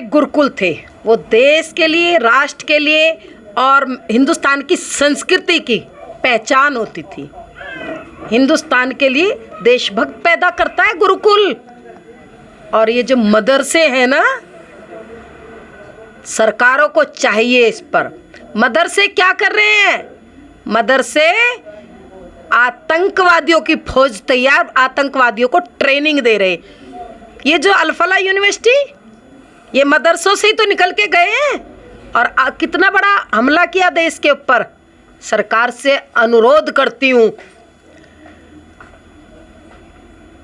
गुरुकुल थे, वो देश के लिए, राष्ट्र के लिए और हिंदुस्तान की संस्कृति की पहचान होती थी। हिंदुस्तान के लिए देशभक्त पैदा करता है गुरुकुल। और ये जो मदरसे हैं ना, सरकारों को चाहिए इस पर। मदरसे क्या कर रहे हैं? मदरसे आतंकवादियों की फौज तैयार, आतंकवादियों को ट्रेनिंग दे रहे। ये जो अल-फलाह यूनिवर्सिटी, ये मदरसों से ही तो निकल के गए हैं और कितना बड़ा हमला किया देश के ऊपर। सरकार से अनुरोध करती हूँ,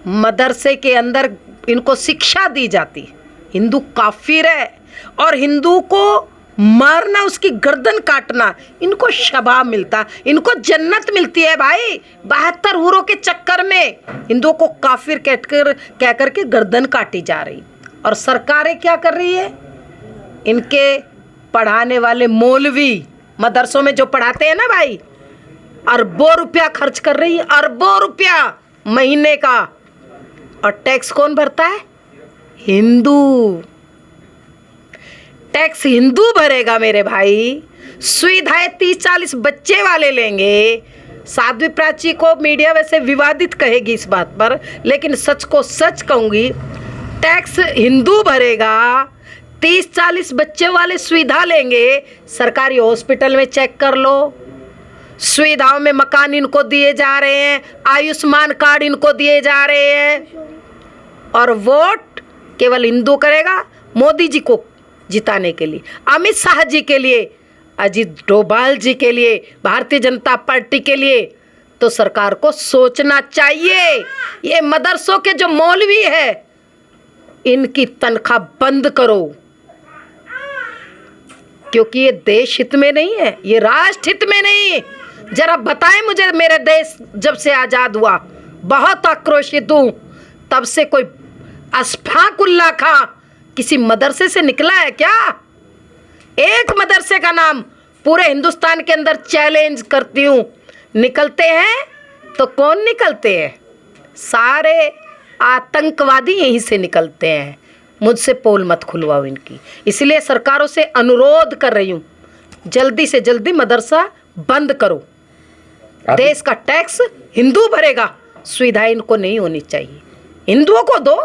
मदरसे के अंदर इनको शिक्षा दी जाती। हिंदू काफिर है और हिंदू को मारना, उसकी गर्दन काटना, इनको शबाब मिलता, इनको जन्नत मिलती है भाई। 72 हूरों के चक्कर में हिंदुओं को काफिर कह कर के गर्दन काटी जा रही। और सरकारें क्या कर रही है? इनके पढ़ाने वाले मौलवी मदरसों में जो पढ़ाते हैं ना भाई, अरबों रुपया खर्च कर रही है, अरबों रुपया महीने का। और टैक्स कौन भरता है? हिंदू। टैक्स हिंदू भरेगा मेरे भाई। सुविधाएं 30-40 बच्चे वाले लेंगे। साध्वी प्राची को मीडिया वैसे विवादित कहेगी इस बात पर, लेकिन सच को सच कहूंगी, टैक्स हिंदू भरेगा। 30-40 बच्चे वाले सुविधा लेंगे। सरकारी हॉस्पिटल में चेक कर लो, सुविधाओं में मकान इनको दिए जा रहे हैं, आयुष्मान कार्ड इनको दिए जा रहे हैं। और वोट केवल हिंदू करेगा मोदी जी को जिताने के लिए, अमित शाह जी के लिए, अजीत डोभाल जी के लिए, भारतीय जनता पार्टी के लिए। तो सरकार को सोचना चाहिए। ये मदरसों के जो मौलवी है, इनकी तनख्वाह बंद करो, क्योंकि ये देश हित में नहीं है, ये राष्ट्र हित में नहीं है। जरा बताएं मुझे, मेरे देश जब से आजाद हुआ बहुत आक्रोशित हूं, तब से कोई अशफाकुल्ला खां किसी मदरसे से निकला है क्या? एक मदरसे का नाम पूरे हिंदुस्तान के अंदर चैलेंज करती हूं, निकलते हैं तो कौन निकलते हैं? सारे आतंकवादी यहीं से निकलते हैं। मुझसे पोल मत खुलवाओ इनकी। इसलिए सरकारों से अनुरोध कर रही हूं, जल्दी से जल्दी मदरसा बंद करो। देश का टैक्स हिंदू भरेगा, सुविधाएं इनको नहीं होनी चाहिए, हिंदुओं को दो।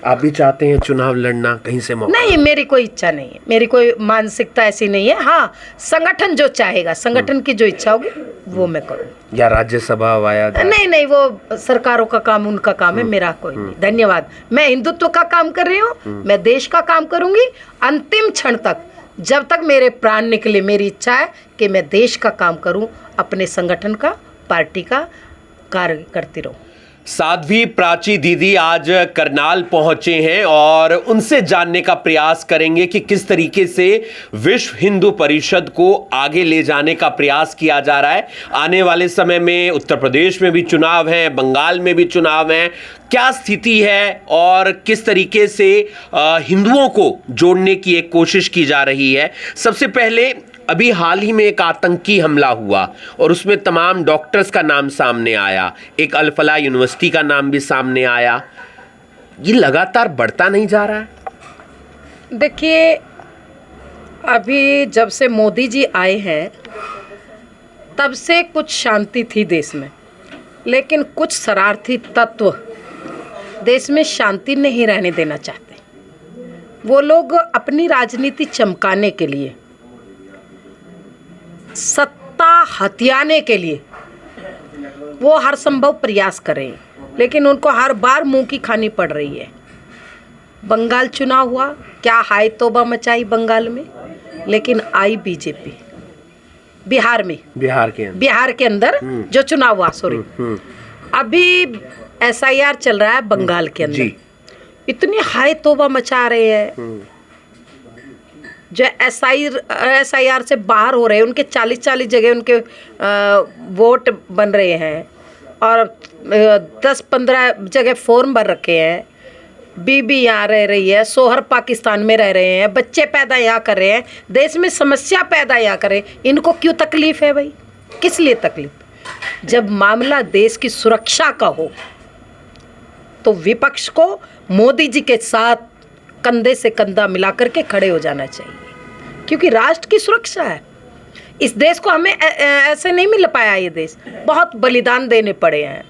आप भी चाहते हैं चुनाव लड़ना कहीं से मौका? नहीं, मेरी कोई इच्छा नहीं है, मेरी कोई मानसिकता ऐसी नहीं है। हाँ, संगठन जो चाहेगा, संगठन की जो इच्छा होगी वो मैं करूँ। या राज्यसभा वाया? नहीं, वो सरकारों का काम, उनका काम है, मेरा कोई नहीं। धन्यवाद। मैं हिंदुत्व का काम कर रही हूँ, मैं देश का काम करूंगी अंतिम क्षण तक। जब तक मेरे प्राण निकले, मेरी इच्छा है कि मैं देश का काम करूं, अपने संगठन का, पार्टी का कार्य करती रहूं। साध्वी प्राची दीदी आज करनाल पहुंचे हैं और उनसे जानने का प्रयास करेंगे कि किस तरीके से विश्व हिंदू परिषद को आगे ले जाने का प्रयास किया जा रहा है। आने वाले समय में उत्तर प्रदेश में भी चुनाव हैं, बंगाल में भी चुनाव हैं, क्या स्थिति है और किस तरीके से हिंदुओं को जोड़ने की एक कोशिश की जा रही है। सबसे पहले, अभी हाल ही में एक आतंकी हमला हुआ और उसमें तमाम डॉक्टर्स का नाम सामने आया, एक अल-फलाह यूनिवर्सिटी का नाम भी सामने आया। ये लगातार बढ़ता नहीं जा रहा है? देखिए, अभी जब से मोदी जी आए हैं तब से कुछ शांति थी देश में, लेकिन कुछ शरारती तत्व देश में शांति नहीं रहने देना चाहते। वो लोग अपनी राजनीति चमकाने के लिए, सत्ता हथियाने के लिए वो हर संभव प्रयास कर रहे हैं, लेकिन उनको हर बार मुंह की खानी पड़ रही है। बंगाल चुनाव हुआ, क्या हाय तौबा मचाई बंगाल में, लेकिन आई बीजेपी। बिहार के अंदर जो चुनाव हुआ, अभी SIR चल रहा है बंगाल के अंदर, इतनी हाय तौबा मचा रहे हैं। जो SIR से बाहर हो रहे हैं, उनके 40 जगह उनके वोट बन रहे हैं और 10-15 जगह फॉर्म भर रखे हैं। बीबी यहाँ रह रही है, सोहर पाकिस्तान में रह रहे हैं, बच्चे पैदा यहाँ कर रहे हैं, देश में समस्या पैदा यहाँ कर रहे हैं। इनको क्यों तकलीफ है भाई? किस लिए तकलीफ? जब मामला देश की सुरक्षा का हो तो विपक्ष को मोदी जी के साथ कंधे से कंधा मिला करके खड़े हो जाना चाहिए, क्योंकि राष्ट्र की सुरक्षा है। इस देश को हमें ऐसे नहीं मिल पाया, ये देश बहुत बलिदान देने पड़े हैं।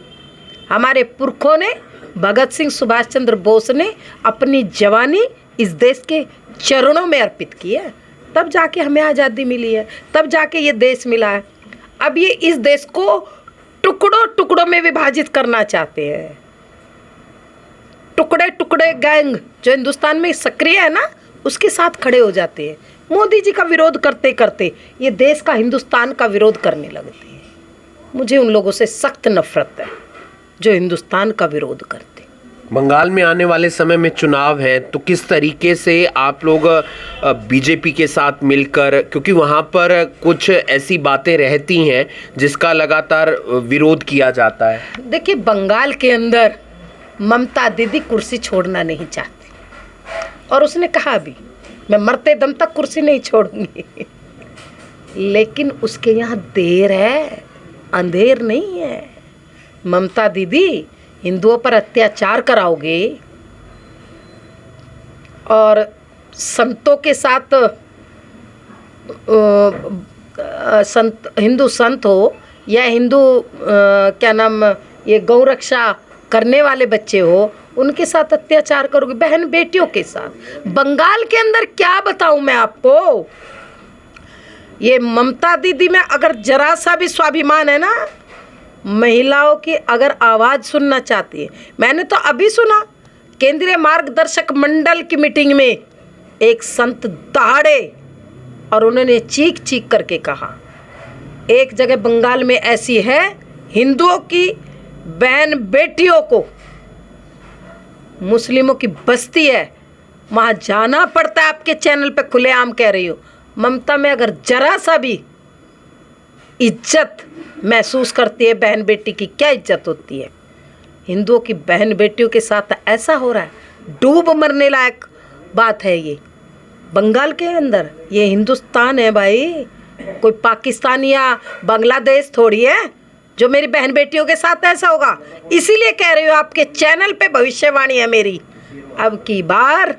हमारे पुरखों ने, भगत सिंह, सुभाष चंद्र बोस ने अपनी जवानी इस देश के चरणों में अर्पित की है, तब जाके हमें आज़ादी मिली है, तब जाके ये देश मिला है। अब ये इस देश को टुकड़ों टुकड़ों में विभाजित करना चाहते हैं। टुकड़े टुकड़े गैंग जो हिंदुस्तान में सक्रिय है ना, उसके साथ खड़े हो जाते हैं। मोदी जी का विरोध करते करते ये देश का, हिंदुस्तान का विरोध करने लगते हैं। मुझे उन लोगों से सख्त नफरत है जो हिंदुस्तान का विरोध करते। बंगाल में आने वाले समय में चुनाव है, तो किस तरीके से आप लोग बीजेपी के साथ मिलकर, क्योंकि वहाँ पर कुछ ऐसी बातें रहती हैं जिसका लगातार विरोध किया जाता है। देखिए, बंगाल के अंदर ममता दीदी कुर्सी छोड़ना नहीं चाहती, और उसने कहा भी मैं मरते दम तक कुर्सी नहीं छोड़ूंगी। लेकिन उसके यहाँ देर है, अंधेर नहीं है। ममता दीदी हिंदुओं पर अत्याचार कराओगे और संतों के साथ, हिंदू संत हो या हिंदू क्या नाम, ये गौ रक्षा करने वाले बच्चे हो, उनके साथ अत्याचार करोगे, बहन बेटियों के साथ। बंगाल के अंदर क्या बताऊं मैं आपको, ये ममता दीदी में अगर जरा सा भी स्वाभिमान है ना, महिलाओं की अगर आवाज़ सुनना चाहती है। मैंने तो अभी सुना, केंद्रीय मार्गदर्शक मंडल की मीटिंग में एक संत दहाड़े और उन्होंने चीख चीख करके कहा, एक जगह बंगाल में ऐसी है, हिंदुओं की बहन बेटियों को मुस्लिमों की बस्ती है, वहाँ जाना पड़ता है। आपके चैनल पे खुलेआम कह रही हूँ, ममता में अगर जरा सा भी इज्जत महसूस करती है बहन बेटी की, क्या इज्जत होती है। हिंदुओं की बहन बेटियों के साथ ऐसा हो रहा है, डूब मरने लायक बात है ये। बंगाल के अंदर ये हिंदुस्तान है भाई, कोई पाकिस्तान या बांग्लादेश थोड़ी है जो मेरी बहन बेटियों के साथ ऐसा होगा। इसीलिए कह रही हूँ, आपके चैनल पे भविष्यवाणी है मेरी, अब की बार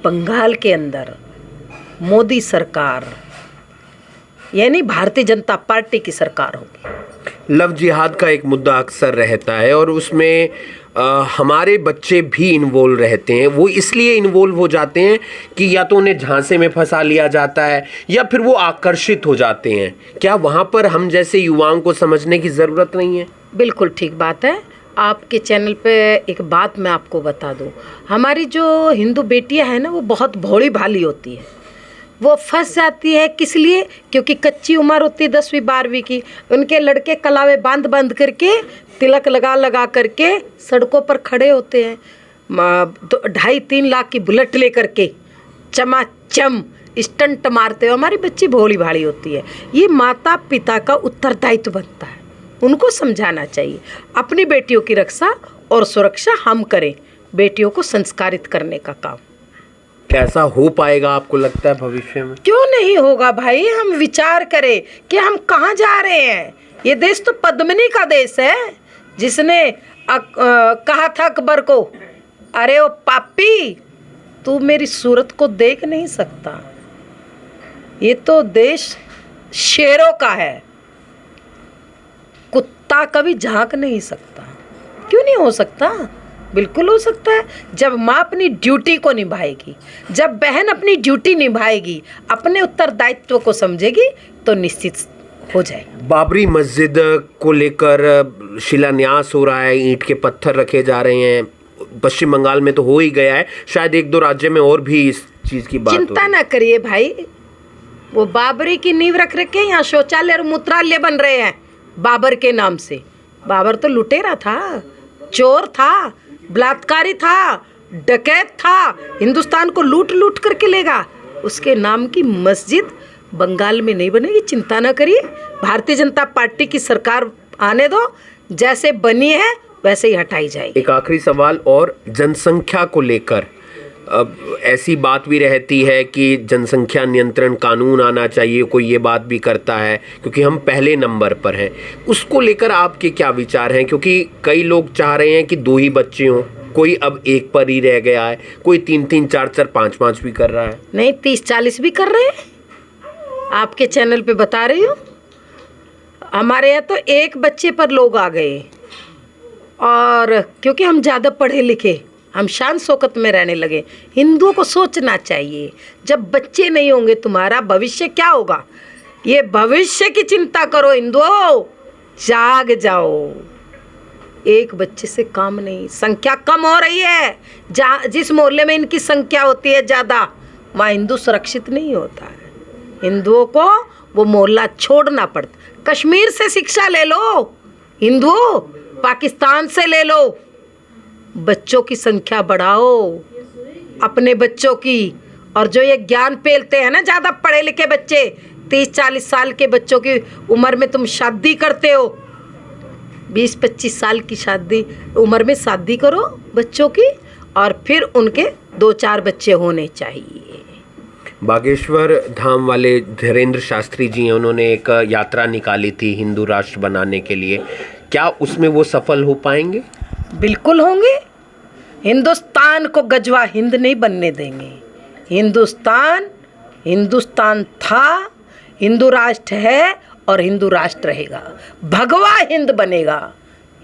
बंगाल के अंदर मोदी सरकार यानी भारतीय जनता पार्टी की सरकार होगी। लव जिहाद का एक मुद्दा अक्सर रहता है और उसमें हमारे बच्चे भी इन्वॉल्व रहते हैं। वो इसलिए इन्वॉल्व हो जाते हैं कि या तो उन्हें झांसे में फंसा लिया जाता है या फिर वो आकर्षित हो जाते हैं। क्या वहाँ पर हम जैसे युवाओं को समझने की ज़रूरत नहीं है? बिल्कुल ठीक बात है। आपके चैनल पे एक बात मैं आपको बता दूं, हमारी जो हिंदू बेटियां हैं ना, वो बहुत भोली भाली होती है। वो फंस जाती है किस लिए? क्योंकि कच्ची उम्र होती है 10वीं 12वीं की। उनके लड़के कलावे बांध बांध करके, तिलक लगा लगा करके सड़कों पर खड़े होते हैं, 2.5-3 लाख की बुलेट लेकर के चमाचम स्टंट मारते हो। हमारी बच्ची भोली भाली होती है। ये माता पिता का उत्तरदायित्व बनता है, उनको समझाना चाहिए। अपनी बेटियों की रक्षा और सुरक्षा हम करें, बेटियों को संस्कारित करने का काम। कैसा हो पाएगा आपको लगता है भविष्य में? क्यों नहीं होगा भाई, हम विचार करें कि हम कहाँ जा रहे हैं। ये देश तो पद्मिनी का देश है, जिसने कहा था अकबर को, अरे ओ पापी, तू मेरी सूरत को देख नहीं सकता, ये तो देश शेरों का है, कुत्ता कभी झांक नहीं सकता। क्यों नहीं हो सकता? बिल्कुल हो सकता है। जब माँ अपनी ड्यूटी को निभाएगी, जब बहन अपनी ड्यूटी निभाएगी, अपने उत्तरदायित्व को समझेगी, तो निश्चित हो जाएगा। बाबरी मस्जिद को लेकर शिलान्यास हो रहा है, ईंट के पत्थर रखे जा रहे हैं। पश्चिम बंगाल में तो हो ही गया है, शायद 1-2 राज्य में और भी इस चीज़ की बात। चिंता ना करिए भाई, वो बाबरी की नींव रख रखे यहाँ शौचालय और मूत्रालय बन रहे हैं बाबर के नाम से। बाबर तो लुटेरा था, चोर था, बलात्कारी था, डकैत था, हिंदुस्तान को लूट लूट करके लेगा। उसके नाम की मस्जिद बंगाल में नहीं बनेगी, चिंता ना करिए। भारतीय जनता पार्टी की सरकार आने दो, जैसे बनी है वैसे ही हटाई जाएगी। एक आखिरी सवाल और, जनसंख्या को लेकर अब ऐसी बात भी रहती है कि जनसंख्या नियंत्रण कानून आना चाहिए, कोई ये बात भी करता है क्योंकि हम पहले नंबर पर हैं। उसको लेकर आपके क्या विचार हैं? क्योंकि कई लोग चाह रहे हैं कि 2 ही बच्चे हों, कोई अब एक पर ही रह गया है, कोई 3-3, 4-4, 5-5 भी कर रहा है। नहीं, 30-40 भी कर रहे हैं। आपके चैनल पे बता रही हूँ, हमारे यहाँ तो एक बच्चे पर लोग आ गए। और क्योंकि हम ज़्यादा पढ़े लिखे, हम शान शौकत में रहने लगे। हिंदुओं को सोचना चाहिए, जब बच्चे नहीं होंगे तुम्हारा भविष्य क्या होगा, ये भविष्य की चिंता करो। हिंदुओं जाग जाओ, एक बच्चे से काम नहीं। संख्या कम हो रही है, जिस मोहल्ले में इनकी संख्या होती है ज़्यादा, वहाँ हिंदू सुरक्षित नहीं होता है। हिंदुओं को वो मोहल्ला छोड़ना पड़ता। कश्मीर से शिक्षा ले लो हिंदुओं, पाकिस्तान से ले लो, बच्चों की संख्या बढ़ाओ, अपने बच्चों की। और जो ये ज्ञान पेलते हैं ना ज़्यादा पढ़े लिखे बच्चे, 30-40 साल के बच्चों की उम्र में तुम शादी करते हो, 20-25 साल की शादी उम्र में शादी करो बच्चों की, और फिर उनके 2-4 बच्चे होने चाहिए। बागेश्वर धाम वाले धीरेन्द्र शास्त्री जी हैं, उन्होंने एक यात्रा निकाली थी हिंदू राष्ट्र बनाने के लिए, क्या उसमें वो सफल हो पाएंगे? बिल्कुल होंगे। हिंदुस्तान को गजवा हिंद नहीं बनने देंगे। हिंदुस्तान था, हिंदू राष्ट्र है और हिंदू राष्ट्र रहेगा। भगवा हिंद बनेगा,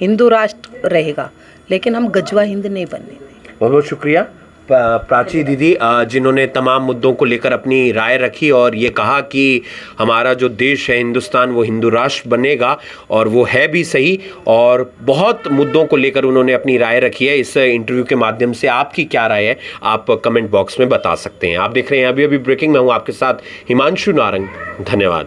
हिंदू राष्ट्र रहेगा, लेकिन हम गजवा हिंद नहीं बनने देंगे। बहुत बहुत शुक्रिया प्राची दीदी, जिन्होंने तमाम मुद्दों को लेकर अपनी राय रखी और ये कहा कि हमारा जो देश है हिंदुस्तान, वो हिंदू राष्ट्र बनेगा, और वो है भी सही। और बहुत मुद्दों को लेकर उन्होंने अपनी राय रखी है। इस इंटरव्यू के माध्यम से आपकी क्या राय है, आप कमेंट बॉक्स में बता सकते हैं। आप देख रहे हैं अभी ब्रेकिंग में हूँ आपके साथ हिमांशु नारंग। धन्यवाद।